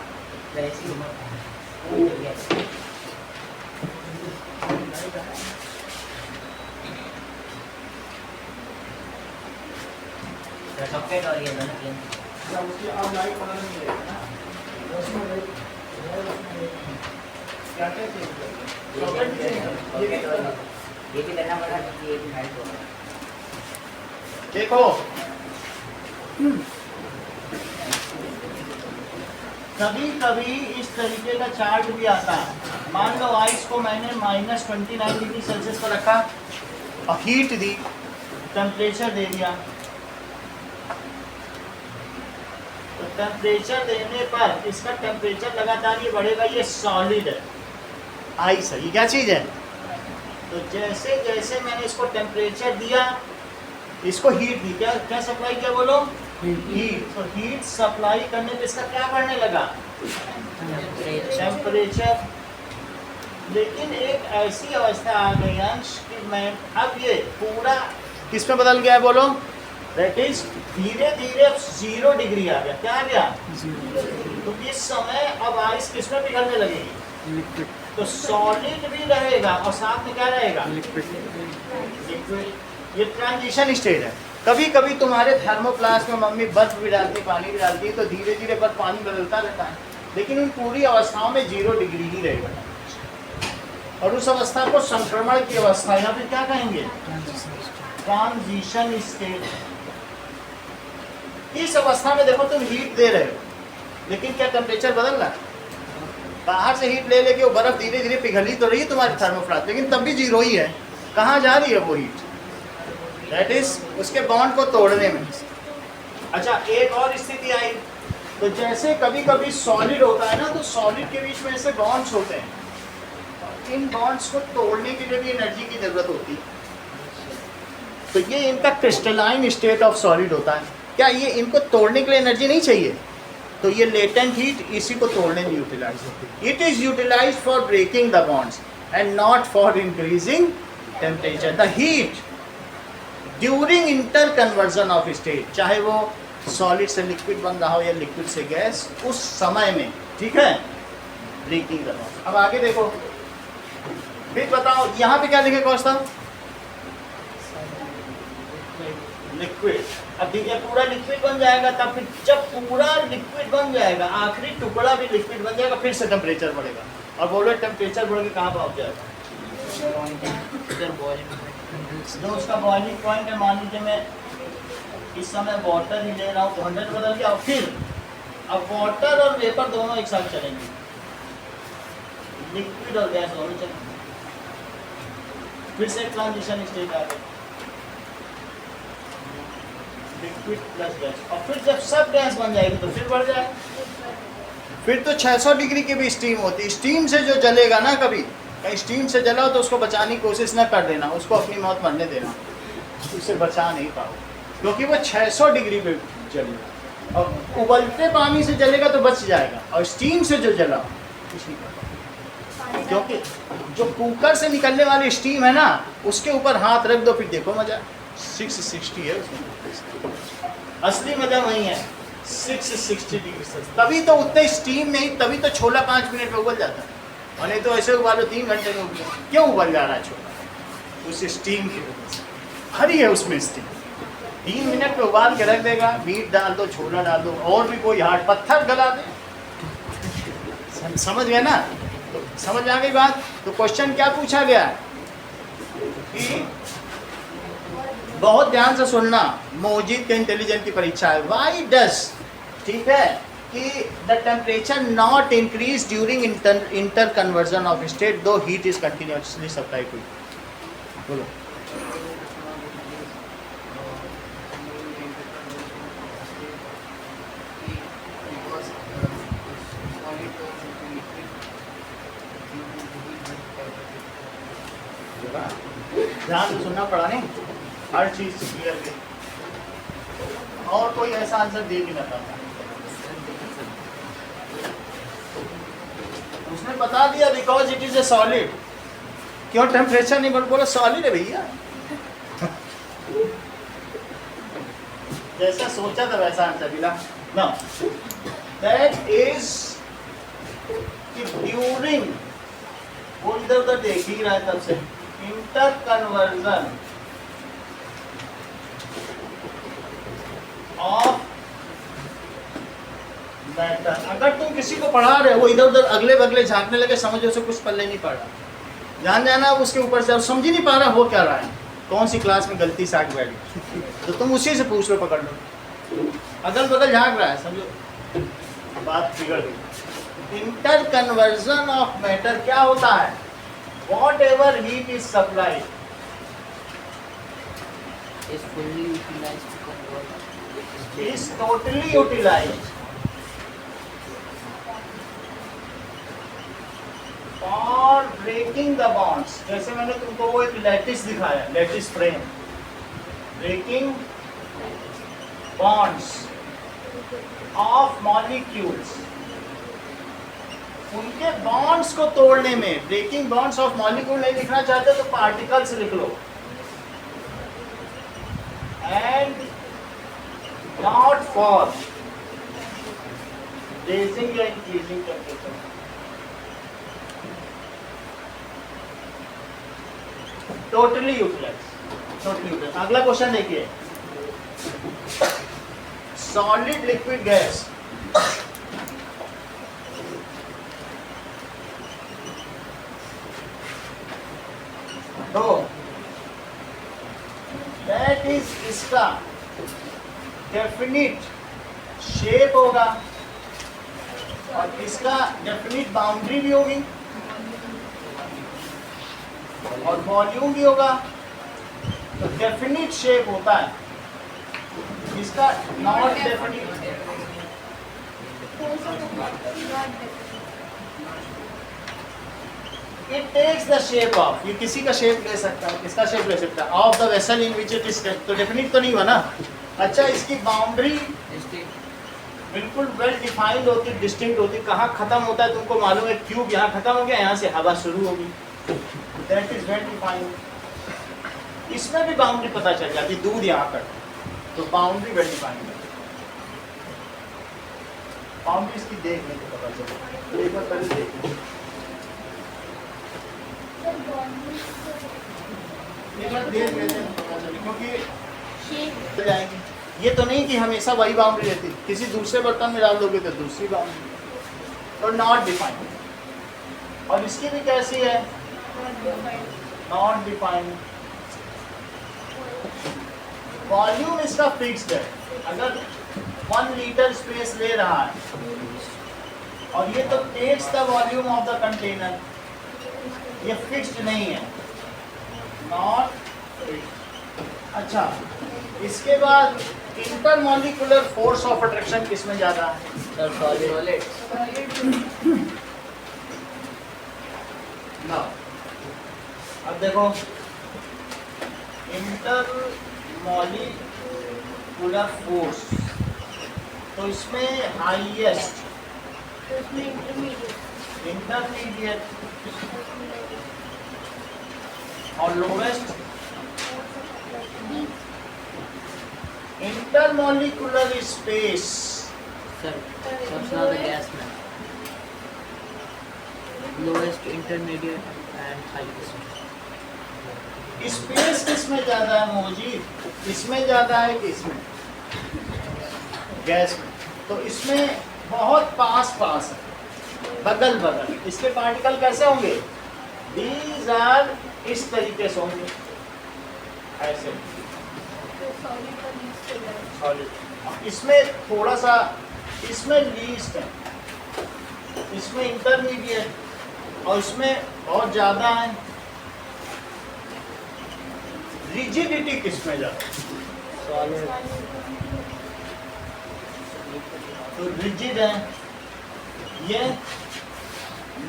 सॉकेट और ये दोनों तीन उसकी अब लाइट बदल नहीं रहेगा ना, क्या क्या चेंज करेंगे? सॉकेट भी चेंज करेंगे। ये भी करना पड़ा क्योंकि ये भी हाइट होगा। देखो, कभी कभी इस तरीके का चार्ट भी आता है। मान लो आइस को मैंने -29 डिग्री सेल्सियस पर रखा और हीट दी, टेम्परेचर दे दिया। तो टेम्परेचर देने पर इसका टेम्परेचर लगातार ये बढ़ेगा, ये सॉलिड है, आइस है, ये क्या चीज़ है? तो जैसे जैसे मैंने इसको टेम्परेचर दिया, इसको हीट दी, क्या क्या सप्लाई किया बोलो? हीट। तो हीट सप्लाई करने पे इसका क्या बढ़ने लगा? टेम्परेचर। लेकिन एक ऐसी अवस्था आ गई अंश कि मैं अब ये पूरा किस में बदल गया है बोलो? दैट इज धीरे धीरे अब 0 डिग्री आ गया। क्या आ गया? तो इस समय अब आइस किस में पिघलने लगेगी? लिक्विड। तो सॉलिड भी रहेगा और साथ में क्या रहेगा? लिक्विड। ये ट्रांजिशन स्टेज है। कभी कभी तुम्हारे थर्मोप्लास्ट में मम्मी बर्फ भी डालती, पानी भी डालती है, तो धीरे धीरे बर्फ पानी बदलता रहता है, लेकिन उन पूरी अवस्थाओं में 0 डिग्री ही रहेगा। और उस अवस्था को संक्रमण की अवस्था या फिर क्या कहेंगे? Transition stage. इस अवस्था में देखो तुम हीट दे रहे हो, लेकिन क्या टेम्परेचर बदल रहा है? बाहर से हीट ले लेके वो बर्फ धीरे धीरे पिघली तो रही है तुम्हारी थर्मोप्लास्ट, लेकिन तब भी 0 ही है। कहाँ जा रही है वो हीट? दैट इज उसके बॉन्ड को तोड़ने में। अच्छा, एक और स्थिति आई, तो जैसे कभी कभी सॉलिड होता है ना, तो सॉलिड के बीच में ऐसे बॉन्ड्स होते हैं, इन बॉन्ड्स को तोड़ने के लिए भी एनर्जी की जरूरत होती है। तो ये इनका क्रिस्टलाइन स्टेट ऑफ सॉलिड होता है। क्या ये इनको तोड़ने के लिए एनर्जी नहीं चाहिए? तो ये लेटेंट हीट इसी को तोड़ने में यूटिलाइज होती है। It is utilize for breaking the bonds and not for increasing temperature. The heat during inter conversion of state, चाहे वो सॉलिड से लिक्विड बन रहा हो या लिक्विड से गैस, उस समय में, ठीक है, ब्रेकिंग द बॉन्ड्स। अब आगे देखो, फिर बताओ यहाँ पे क्या लिखे कौन सा, लिक्विड। अब देखिए पूरा लिक्विड बन जाएगा, तब फिर जब पूरा लिक्विड बन जाएगा, आखिरी टुकड़ा भी लिक्विड बन जाएगा, फिर से टेम्परेचर बढ़ेगा। और बोलो टेम्परेचर बढ़ के कहाँ पहुँच जाएगा, जो उसका बॉइलिंग पॉइंट है। मान लीजिए मैं इस समय वाटर ही ले रहा हूँ तो 100 बदल गया, और फिर अब वाटर और वेपर दोनों एक साथ चलेंगे, लिक्विड और गैस दोनों चलेंगे, फिर से ट्रांजिशन स्टेज आ गया, लिक्विड प्लस गैस, और फिर जब सब गैस बन जाएगी तो फिर बढ़ जाएगा। फिर तो 600 डिग्री की भी स्टीम होती है। स्टीम से जो जलेगा ना, कभी कहीं स्टीम से जला हो तो उसको बचाने की कोशिश ना कर देना, उसको अपनी मौत मरने देना, उसे बचा नहीं पाओ, क्योंकि वो 600 डिग्री पे जलेगा। और उबलते पानी से जलेगा तो बच जाएगा, और स्टीम से जो जला कुछ नहीं कर पाओ, क्योंकि जो कुकर से निकलने वाली स्टीम है ना, उसके ऊपर हाथ रख दो, फिर देखो मजा। 660 है उसमें, असली मजा वही है, 660 डिग्री से। तभी तो उतने स्टीम में ही, तभी तो छोला 5 मिनट में उबल जाता है, और नहीं तो ऐसे उबालो 3 घंटे में उबल। क्यों उबल जा रहा है छोला? उस स्टीम की वजह से, हरी है उसमें स्टीम। 3 मिनट में उबाल के रख देगा, मीट डाल दो, छोला डाल दो, और भी कोई हार्ड पत्थर गला दे। समझ गए ना? तो समझ आ गई बात। तो क्वेश्चन क्या पूछा गया है कि बहुत ध्यान से सुनना, मोहजिद के इंटेलिजेंट की परीक्षा है। वाई डज, ठीक है, कि the temperature not increase during inter conversion of state though heat is continuously supplied to. बोलो। ध्यान से सुनना पड़ा नहीं, हर चीज क्लियर थी, और कोई ऐसा आंसर दे भी ना पाता। उसने बता दिया because it is a solid. क्यों टेम्परेचर नहीं बोला, सॉलिड है भैया। जैसा सोचा था वैसा आंसर मिला ना। दैट इज ड्यूरिंग, वो इधर उधर देख ही रहा है तब से, इंटर कन्वर्जन ऑफ मैटर। अगर तुम किसी को पढ़ा रहे हो, वो इधर उधर अगले बगले झांकने लगे, समझो उसे कुछ पल्ले नहीं पड़ रहा, ध्यान जाना उसके ऊपर से, समझ ही नहीं पा रहा हो क्या रहा है, कौन सी क्लास में गलती से आके बैठी, तो तुम उसी से पूछ लो, पकड़ लो। अगल बगल झांक रहा है, समझो बात बिगड़ गई। इंटर कन्वर्जन ऑफ मैटर क्या होता है? What ever heat is supply is fully utilized to convert is totally utilized for breaking the bonds। जैसे मैंने तुमको वो एक लैटिस दिखाया, lattice frame, breaking bonds of molecules, उनके बॉन्ड्स को तोड़ने में। ब्रेकिंग बॉन्ड्स ऑफ मॉलिक्यूल नहीं लिखना चाहते तो पार्टिकल्स लिख लो, and not for raising या increasing temperature। Totally useless, totally useless। अगला क्वेश्चन देखिए, सॉलिड लिक्विड गैस, तो दैट इज, इसका डेफिनिट शेप होगा और इसका डेफिनिट बाउंड्री भी होगी और वॉल्यूम भी होगा। तो डेफिनिट शेप होता है, इसका not definite, it takes the shape of, ये किसी का शेप ले सकता है, किसका शेप ले सकता है, of the vessel in which it is kept. तो डेफिनिट तो नहीं हुआ ना। अच्छा, इसकी बाउंड्री बिल्कुल वेल डिफाइंड होती, डिस्टिंक्ट होती। कहाँ खत्म होता है तुमको मालूम है, क्यूब यहाँ खत्म हो गया, यहाँ से हवा शुरू होगी, दैट इज वेल डिफाइंड। इसमें भी बाउंड्री पता चल जाती, दूध यहाँ तक, तो बाउंड्री वेल डिफाइंड है। बाउंड्री इसकी देख लें तो पता चले, तो एक बार पहले देख लें। एक बार देख लेते हैं तो पता चले, क्योंकि जाएंगे ये तो नहीं कि हमेशा वही बाउंड्री रहती, किसी दूसरे बर्तन में डाल दोगे तो दूसरी बाउंड्री, तो नॉट डिफाइंड। और इसकी भी कैसी है, नॉट डिफाइंड। वॉल्यूम इसका फिक्स्ड है, अगर 1 लीटर स्पेस ले रहा है और ये तो takes the volume of the container, ये फिक्स्ड नहीं है, नॉट फिक्स्ड। अच्छा, इसके बाद इंटरमॉलिक्यूलर फोर्स ऑफ अट्रैक्शन किसमें ज्यादा है, सॉलिड। ना अब देखो, इंटरमॉलिक्यूलर फोर्स, तो इसमें हाईएस्ट, इंटरमीडिएट और lowest. Intermolecular space, Sir, what's now the gas man? Lowest, intermediate, and highest. Space किसमें ज्यादा है मोजी, इसमें ज्यादा है कि इसमें, गैस में, तो इसमें बहुत पास पास है, बगल बगल। इसके पार्टिकल कैसे होंगे, दीज आर इस तरीके से होंगे, ऐसे सॉलिड। इसमें थोड़ा सा, इसमें लीस्ट है, इसमें इंटरमीडिएट और इसमें बहुत ज्यादा है। रिजिडिटी किसमें ज्यादा, Solid. तो रिजिड है, ये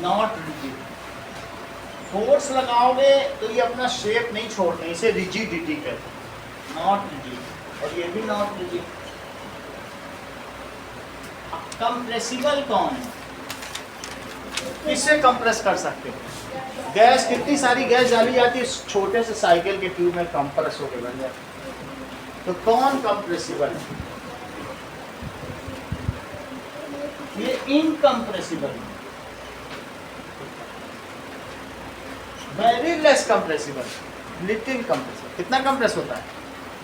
नॉट रिजिड। फोर्स लगाओगे तो ये अपना शेप नहीं छोड़ते, इसे रिजिडिटी कहते हैं, नॉट रिजिड। और ये भी नॉट रिजिड। कंप्रेसिबल कौन है, किससे कंप्रेस कर सकते हो, गैस, कितनी सारी गैस डाली जाती है छोटे से साइकिल के ट्यूब में, कंप्रेस होकर बन जाती है, तो कौन कंप्रेसिबल है, ये incompressible, very less compressible, little compressible. कितना कंप्रेस होता है,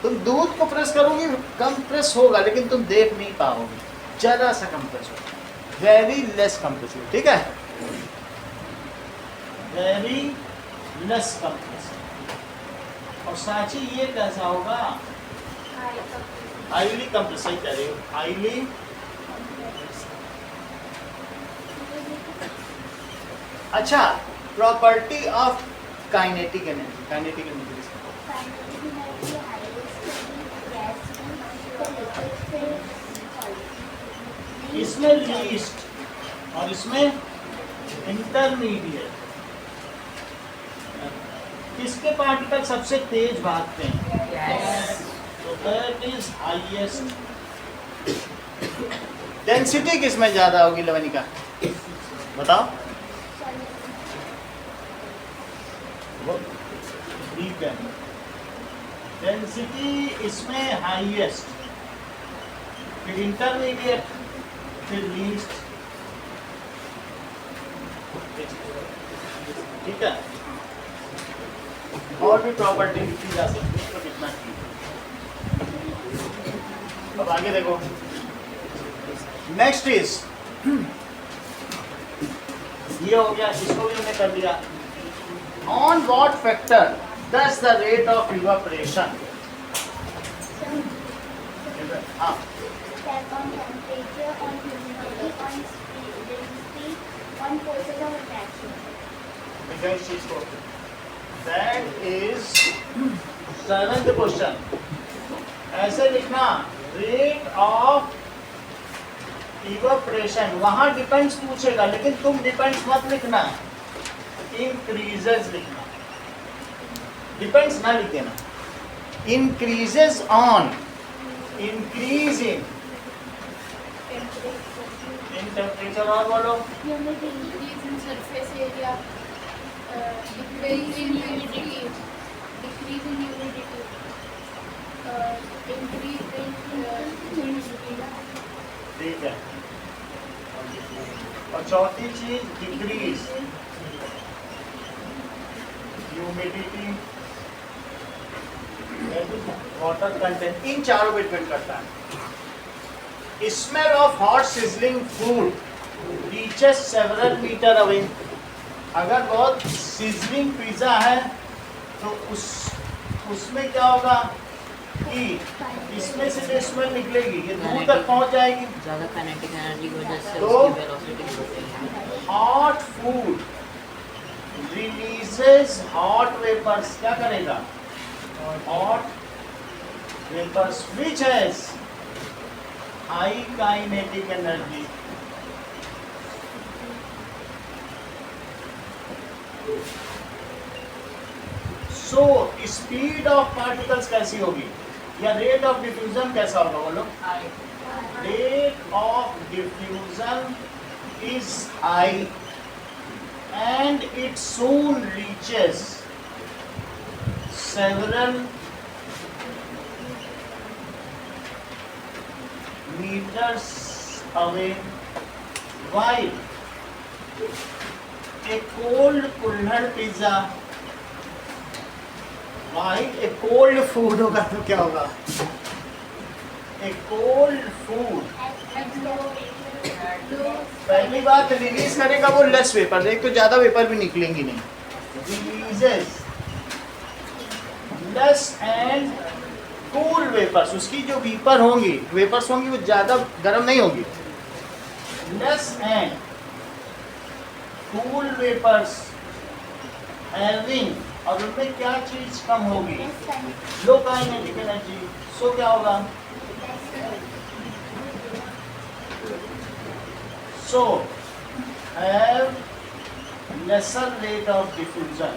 तुम दूध को प्रेस करोगे कंप्रेस होगा, लेकिन तुम देख नहीं पाओगे, जरा सा कंप्रेस होगा, वेरी लेस कंप्रेसिबल, ठीक है, वेरी लेस कंप्रेसिबल। और साची ये कैसा होगा, हाईली कंप्रेस, सही कह रहे हो, हाईली। अच्छा, property of kinetic energy, kinetic energy इसमें लीस्ट और इसमें इंटरमीडिएट। किसके पार्टिकल सबसे तेज भागते हैं, तो दैट इज हाईएस्ट। डेंसिटी किसमें ज्यादा होगी लवनिका, बताओ, वो ठीक है, डेंसिटी इसमें हाईएस्ट, फिर इंटरमीडिएट, फिर लीस्ट, ठीक है। और भी प्रॉपर्टी लिखी जा सकती है, तो कितना ठीक है। अब आगे देखो, नेक्स्ट इज, ये हो गया, इसको भी हमने कर लिया। On what factor does the rate of evaporation, हाँ, On temperature, on humidity, on speed, density, on forces of attraction. इस चीज को, दैट इज 7th क्वेश्चन। ऐसे लिखना, रेट ऑफ इवापोरेशन, वहां डिपेंड्स पूछेगा, लेकिन तुम डिपेंड्स मत लिखना, इंक्रीजेस लिखना, डिपेंड्स ना लिख देना। Increases on, increase in temperature, और बोलो, Humidity, increase in surface area, decrease in humidity, decrease in humidity, increase in humidity, ठीक है। और चौथी चीज डिक्रीज ह्यूमिडिटी, वाटर कंटेंट, इन चारों पे डिपेंड करता है। Smell of hot sizzling food reaches several metre away. अगर बहुत सिजलिंग पिज्जा है तो उसमें क्या होगा कि इसमें से जो स्मेल निकलेगी ये दूर तक पहुंच जाएगी। ज़्यादा काइनेटिक एनर्जी की वजह से तो उसकी वेलोसिटी बढ़ेगी। Hot food releases hot vapours, क्या करेगा? Hot vapours which has high kinetic energy. So speed of particles कैसी होगी या रेट ऑफ डिफ्यूजन कैसा होगा बोलो? Rate of diffusion is high and it soon reaches several meters away, while a cold कुल्हड़ pizza, while a cold food होगा तो क्या होगा? A cold food पहली बात रिलीज करेगा वो लेस वेपर, एक तो ज्यादा वेपर भी निकलेंगी नहीं, releases less and cool vapours, उसकी जो वेपर्स होंगी वो ज्यादा गर्म नहीं होगी, less and cool vapours having, और उनमें क्या चीज कम होगी? लो काइनेटिक एनर्जी। सो क्या होगा? So have lesser rate of diffusion.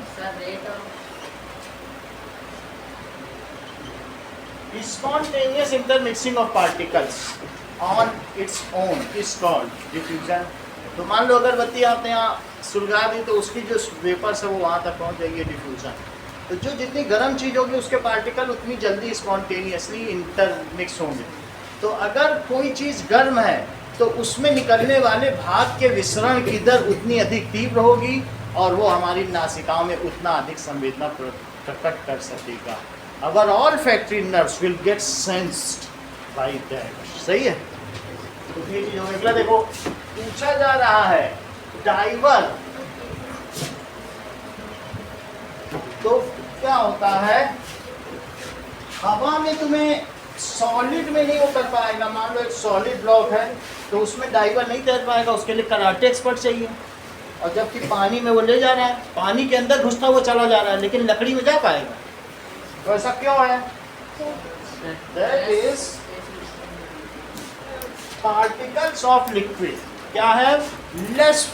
Spontaneous intermixing of particles on its own is called diffusion. तो मान लो अगरबत्ती आपने यहाँ सुलगा दी तो उसकी जो वेपर्स है वो वहाँ तक पहुँच जाएगी, डिफ्यूजन। तो जो जितनी गर्म चीज़ होगी उसके पार्टिकल उतनी जल्दी स्पॉन्टेनियसली इंटरमिक्स होंगे। तो अगर कोई चीज़ गर्म है तो उसमें निकलने वाले भाग के विसरण की दर उतनी अधिक तीव्र होगी और वो हमारी नासिकाओं में उतना अधिक संवेदना प्रकट कर सकेगा। अवर all factory nerves will get sensed by that. सही है। तो ये चीज अगला देखो, पूछा जा रहा है डाइवर, तो क्या होता है हवा में तुम्हें सॉलिड में नहीं वो कर पाएगा। मान लो एक सॉलिड ब्लॉक है तो उसमें डाइवर नहीं तैर पाएगा, उसके लिए कराटे एक्सपर्ट चाहिए। और जबकि पानी में वो ले जा रहा है, पानी के अंदर घुसता हुआ चला जा रहा है, लेकिन लकड़ी में जा पाएगा। तो ऐसा क्यों है? That is particles of liquid क्या है? Less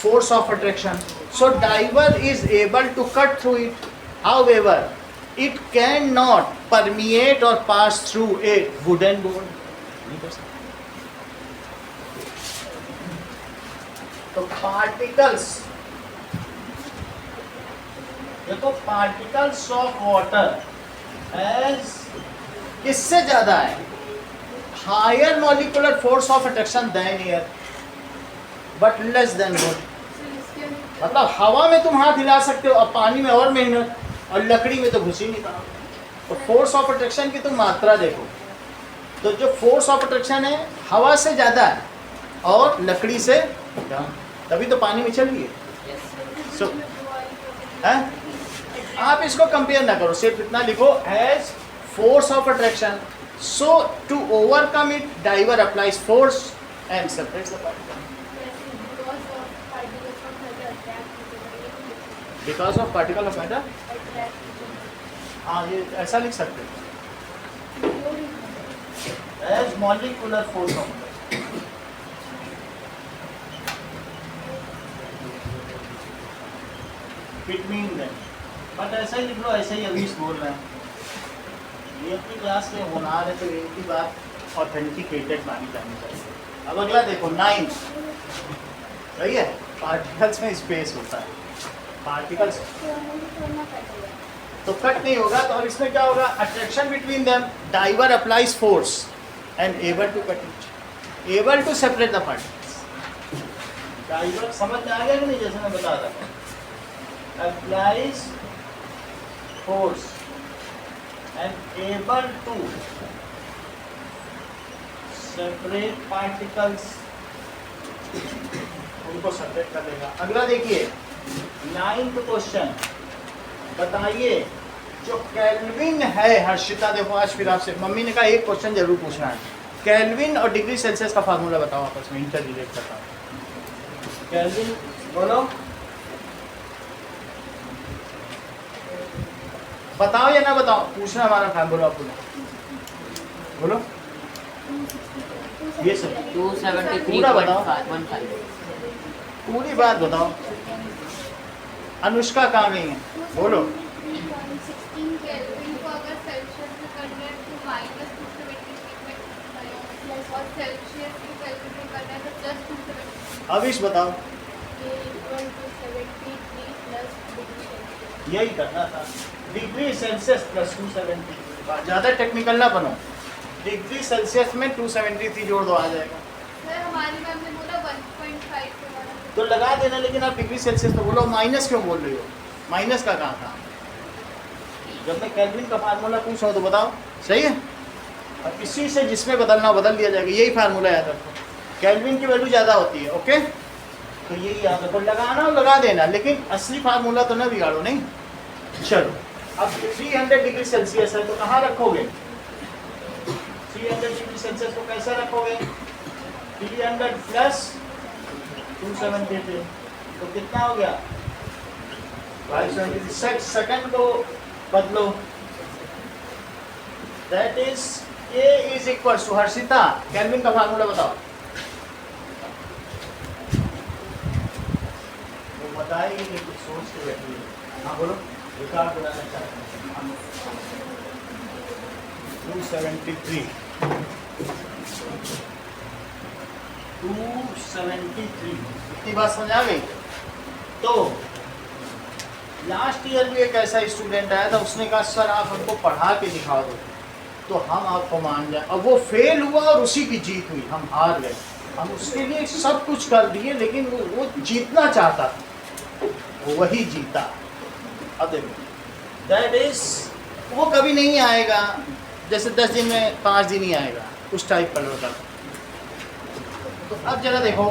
force of attraction, so diver is able to cut through it, however it cannot permeate or pass through a wooden board. तो पार्टिकल्स देखो, पार्टिकल्स ऑफ वाटर एज किससे ज्यादा है? Higher molecular force of attraction than air but less than wood. मतलब हवा में तुम हाथ हिला सकते हो और पानी में और मेहनत, और लकड़ी में तो घुस ही नहीं पाओ। तो फोर्स ऑफ अट्रैक्शन की तुम मात्रा देखो, तो जो फोर्स ऑफ अट्रैक्शन है हवा से ज़्यादा है और लकड़ी से कम, तभी तो पानी में चल रही है। सो आप इसको कंपेयर ना करो, सिर्फ इतना लिखो has force of attraction, so to overcome it diver applies force and separates the particle. Because of particle of matter, हाँ ये ऐसा लिख सकते हैं has molecular force of between them. But ऐसा ही लिख लो, ऐसे ही अवीश बोल रहे हैं, ये अपनी क्लास के होनार है तो इनकी बात ऑथेंटिकेटेड मानी जानी चाहिए। अब अगला देखो 9, सही है। पार्टिकल्स में स्पेस होता है, पार्टिकल्स तो कट नहीं होगा। तो अब इसमें क्या होगा, attraction between them, diver applies force and able to cut it, able to separate the particles. Diver समझ में आ गया कि नहीं, जैसे मैं बता रहा था, applies force and able to separate particles, उनको सेपरेट कर देगा। अगला देखिए 9th क्वेश्चन, बताइए जो केल्विन है हर्षिता, देखो आज फिर आपसे मम्मी ने कहा एक क्वेश्चन जरूर पूछना है, केल्विन और डिग्री सेल्सियस का फार्मूला बताओ आपस में, इंटर रिलेट करता हूँ। केल्विन बोलो, बताओ या ना बताओ, पूछना हमारा काम, बोलो आप बोलो ये सब 273.15। पूरी बात बताओ। अनुष्का कहाँ गई है, बोलो। 16 केल्विन को अगर सेल्सियस में कन्वर्ट तो -273 और सेल्सियस को केल्विन में करना है तो +273। अब इस बताओ, ये इक्वल टू 73 प्लस डिग्री। यही करना था, डिग्री सेल्सियस प्लस 273। ज़्यादा टेक्निकल ना बनो, डिग्री सेल्सियस में 273 जोड़ दो, आ जाएगा। सर हमारी मैम ने बोला 1.5 के वाला, तो लगा देना, लेकिन आप डिग्री सेल्सियस तो बोलो, माइनस क्यों बोल रही हो, माइनस का कहाँ था। जब मैं केल्विन का फार्मूला पूछ रहा हूँ तो बताओ, सही है। अब इसी से जिसमें बदलना हो बदल दिया जाएगा, यही फार्मूला याद रखो, केल्विन की वैल्यू ज़्यादा होती है, ओके। तो यही याद रखो, लगाना हो लगा देना, लेकिन असली फार्मूला तो ना बिगाड़ो नहीं। चलो अब 300 डिग्री सेल्सियस है तो कहाँ रखोगे, 300 डिग्री सेल्सियस को कैसे रखोगे, 300 प्लस 273, तो कितना हो गया 573। सेकंड को बदलो, that is K is equal to, Harshita kelvin का फार्मूला बताओ। वो बताएगी कि कुछ सोच के बैठी है। हाँ बोलो, रिकॉर्ड बनाना चाहते हैं। 273 इतनी बात समझ आ गई। तो लास्ट ईयर भी एक ऐसा स्टूडेंट आया था, उसने कहा सर आप हमको पढ़ा के दिखा दो तो हम आपको मान जाए। अब वो फेल हुआ और उसी की जीत हुई, हम हार गए। हम उसके लिए सब कुछ कर दिए, लेकिन वो जीतना चाहता था, वही जीता। अब देखो दैट इज, वो कभी नहीं आएगा, जैसे 10 दिन में 5 दिन ही आएगा, उस टाइप का लड़का। तो अब जरा देखो,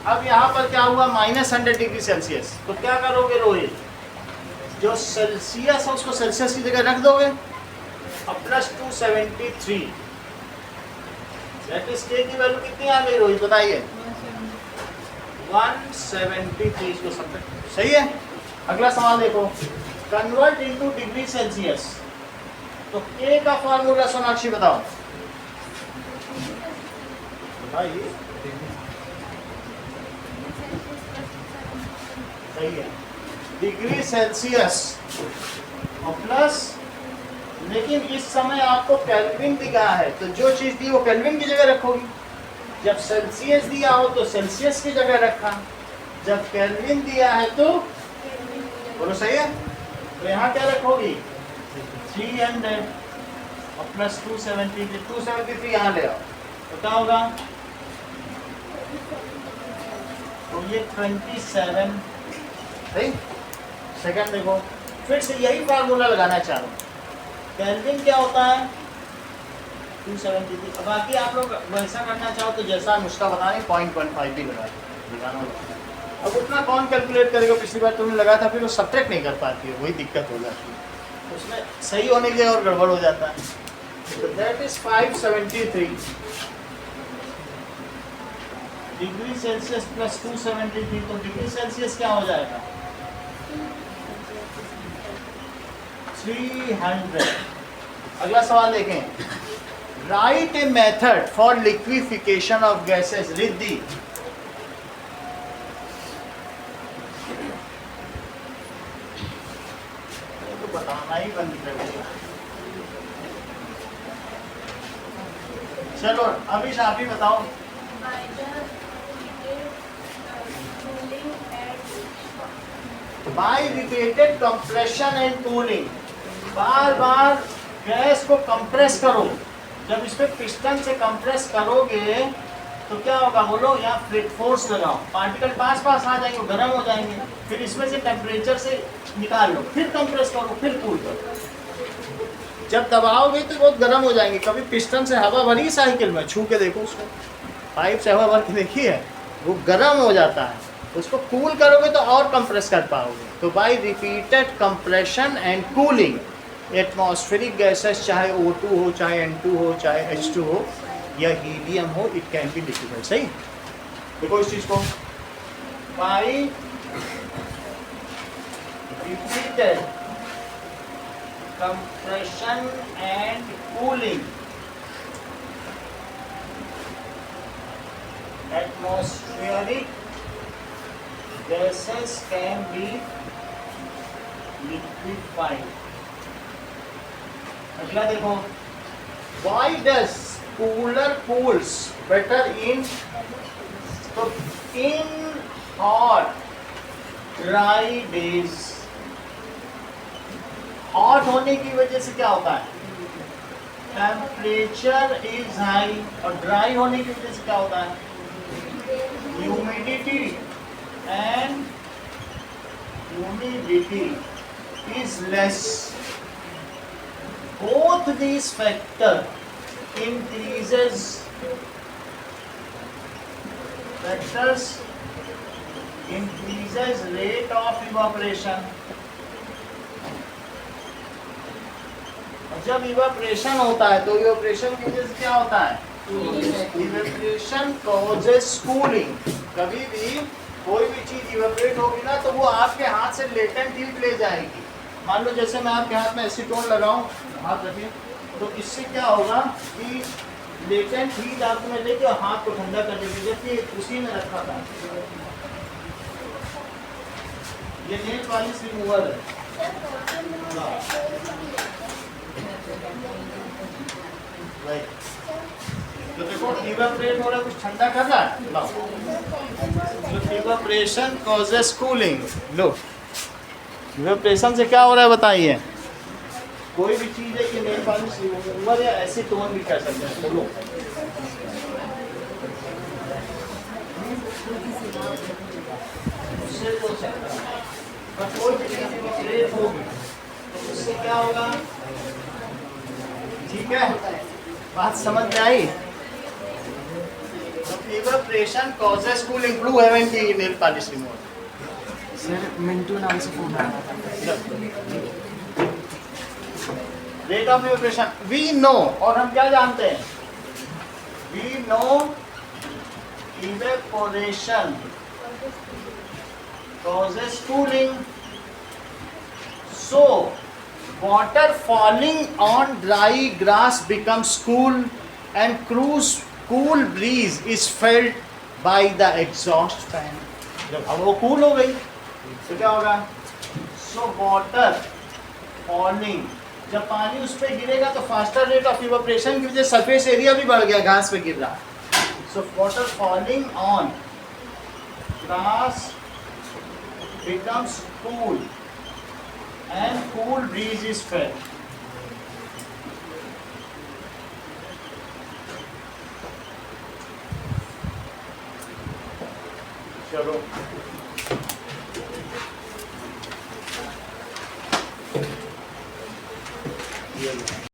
अब यहाँ पर क्या हुआ, -100 डिग्री सेल्सियस। तो क्या करोगे रोहित, जो सेल्सियस है उसको सेल्सियस की जगह रख दोगे और प्लस 273, दैट इज K की वैल्यू कितनी आ गई रोहित बताइए, 173 इसको सब सही है। अगला सवाल देखो, कन्वर्ट इनटू डिग्री सेल्सियस, तो K का फॉर्मूला सोनाक्षी बताओ। बताइए, सही है, डिग्री सेल्सियस और प्लस, लेकिन इस समय आपको केल्विन दिया है तो जो चीज़ दी वो केल्विन की जगह रखोगी। जब सेल्सियस दिया हो तो सेल्सियस की जगह रखा, जब केल्विन दिया है तो बोलो सही है। तो यहाँ क्या रखोगी 300 और प्लस 273 यहाँ ले आओ, तो क्या होगा, तो ये 27 सही। सेकंड देखो, फिर से यही फार्मूला लगाना चाह रहा हूँ, केल्विन क्या होता है 273। बाकी आप लोग वैसा करना चाहो तो जैसा नुस्खा बता रहे 0.15 भी लगाना होगा। अब उतना कौन कैलकुलेट करेगा, पिछली बार तुमने लगाया था फिर वो सब्ट्रैक्ट नहीं कर पाती है, वही दिक्कत हो जाती है, उसमें सही होने के और गड़बड़ हो जाता है। तो that is 573 degree Celsius plus 273, तो डिग्री सेल्सियस क्या हो जाएगा 300। अगला सवाल देखें, right a method for liquefaction of gases. Riddhi, तो बताना ही बंद कर दिया। चलो अभी आप ही बताओ। By repeated compression and cooling, bar bar gas को कंप्रेस करो। जब इस पे पिस्टन से कंप्रेस करोगे तो क्या होगा बोलो, यहाँ फ्लिट फोर्स लगाओ, पार्टिकल पास पास आ जाएंगे, गर्म हो जाएंगे, फिर इसमें से टेम्परेचर से निकाल लो, फिर कंप्रेस करो, फिर कूल करो। जब दबाओगे तो बहुत गर्म हो जाएंगे। कभी पिस्टन से हवा भरी साइकिल में, छू के देखो उसको, पाइप से हवा भर के देखी है, वो गर्म हो जाता है। उसको कूल करोगे तो और कंप्रेस कर पाओगे। तो by repeated compression and cooling atmospheric gases, चाहे O2 हो, चाहे N2 हो, चाहे H2 हो या हीलियम हो, इट कैन बी लिक्विड। सही, देखो इस चीज को, by repeated compression and cooling atmospheric gases can be liquefied. अगला देखो, why does cooler cools better in, तो in hot dry days, hot होने की वजह से क्या होता है, टेम्परेचर इज हाई, और ड्राई होने की वजह से क्या होता है, humidity and humidity is less. Both these factors increases rate of evaporation। जब इवेपोरेशन होता है तो इवेपोरेशन की वजह से क्या होता है, इवेपोरेशन कॉजेस कूलिंग। कभी भी कोई भी चीज इवेपोरेट होगी ना तो वो आपके हाथ से लेटेंट हीट ले जाएगी। मान लो जैसे मैं आपके हाथ में एसीटोन लगाऊं, हाथ रखिए, तो इससे क्या होगा कि लेटेंट हीट आपको मैं लेके हाथ को ठंडा कर देगी, जबकि उसी में रखा था। ये नेल पॉलिश रिमूवर है। तो देखो इवेपोरेट हो रहा है, कुछ ठंडा कर रहा है, लो, इवेपोरेशन कॉजेस कूलिंग। लो, इवेपोरेशन से क्या हो रहा है बताइए, कोई भी चीज है कि नेल पॉलिश रिमूवर या एसीटोन भी कह सकते हैं। बोलो, उससे हो सकता है, पर कोई भी चीज इवेपोरेट होगी तो उससे क्या होगा, ठीक है, बात समझ में आई। तो evaporation causes cooling. Blue heaven की nail polish remover. Sir Mintu नाम से फोन आया था। Rate of evaporation we know, और हम क्या जानते हैं, we know evaporation causes cooling, so water falling on dry grass becomes cool and cool breeze is felt by the exhaust fan। जब हवा वो कूल हो गई तो क्या होगा, so water falling, जब पानी उस पर गिरेगा तो फास्टर रेट ऑफ इवेपोरेशन की वजह से सरफेस एरिया भी बढ़ गया, घास पे गिर रहा। so water falling on grass becomes cool and cool breeze is felt। चलो